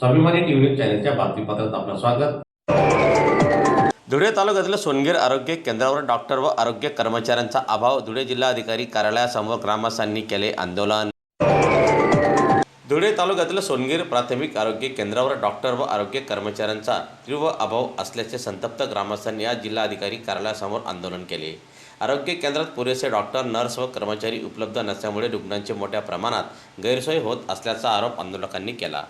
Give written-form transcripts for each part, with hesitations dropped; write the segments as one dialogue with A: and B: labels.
A: स्वाभिमानी टीव्ही चॅनलच्या बातमीपत्रात आपलं स्वागत। धुळे तालुक्यातील सोनगीर आरोग्य केंद्रावर डॉक्टर व आरोग्य कर्मचाऱ्यांचा अभाव। धुळे जिल्हाधिकारी कार्यालयासमोर ग्रामस्थांनी केले आंदोलन। धुळे तालुक्यातील सोनगीर प्राथमिक आरोग्य केंद्रावर डॉक्टर व आरोग्य कर्मचाऱ्यांचा तीव्र अभाव असल्याचे संतप्त ग्रामस्थांनी आज जिल्हाधिकारी कार्यालयासमोर आंदोलन केले। आरोग्य केंद्रात पुरेसे डॉक्टर, नर्स व कर्मचारी उपलब्ध नसल्यामुळे रुग्णांची मोठ्या प्रमाणात गैरसोय होत असल्याचा आरोप आंदोलकांनी केला।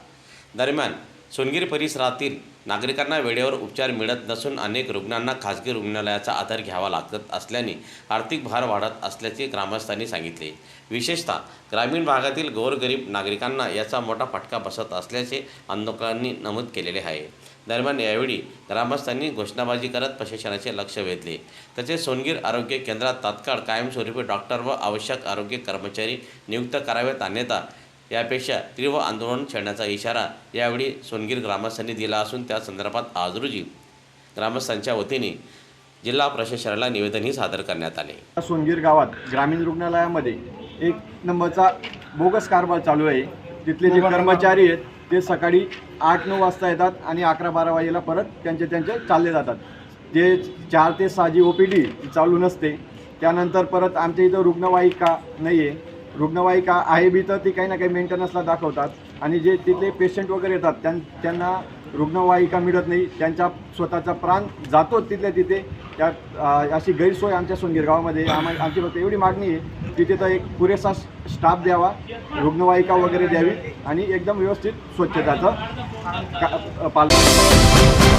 A: दरम्यान सोनगीर परिसरातील नागरिकांना वेळेवर उपचार मिळत नसून अनेक रुग्णांना खासगी रुग्णालयाचा आधार घ्यावा लागत असल्याने आर्थिक भार वाढत असल्याचे ग्रामस्थांनी सांगितले। विशेषतः ग्रामीण भागातील गोरगरीब नागरिकांना याचा मोठा फटका बसत असल्याचे आंदोलकांनी नमूद केलेले आहे। दरम्यान यावेळी ग्रामस्थांनी घोषणाबाजी करत प्रशासनाचे लक्ष वेधले। तसेच सोनगीर आरोग्य केंद्रात तात्काळ कायमस्वरूपी डॉक्टर व आवश्यक आरोग्य कर्मचारी नियुक्त करावेत, अन्यथा यापेक्षा तीव्र आंदोलन छेडण्याचा इशारा यावेळी सोनगीर ग्रामस्थांनी दिला असून त्या संदर्भात आज रोजी ग्रामस्थांच्या वतीने जिल्हा प्रशासनाला निवेदनही सादर करण्यात आले।
B: सोनगीर गावात ग्रामीण रुग्णालयामध्ये एक नंबरचा बोगस कारभार चालू आहे। तिथले जे कर्मचारी आहेत ते सकाळी 8-9 वाजता येतात आणि 11-12 वाजेला परत त्यांचे चालले जातात। जे 4 ते 6 जी OPD चालू नसते। त्यानंतर परत आमच्या इथं रुग्णवाहिका नाही आहे। रुग्णवाहिका आहे बी तर ती काही ना काही मेंटेनन्सला दाखवतात आणि जे तिथले पेशंट वगैरे येतात त्यांना रुग्णवाहिका मिळत नाही। त्यांचा स्वतःचा प्राण जातो तिथल्या तिथे। त्यात अशी गैरसोय आमच्या सोनगीर गावामध्ये आमची फक्त एवढी मागणी आहे की तिथं एक पुरेसा स्टाफ द्यावा, रुग्णवाहिका वगैरे द्यावी आणि एकदम व्यवस्थित स्वच्छताचं पालन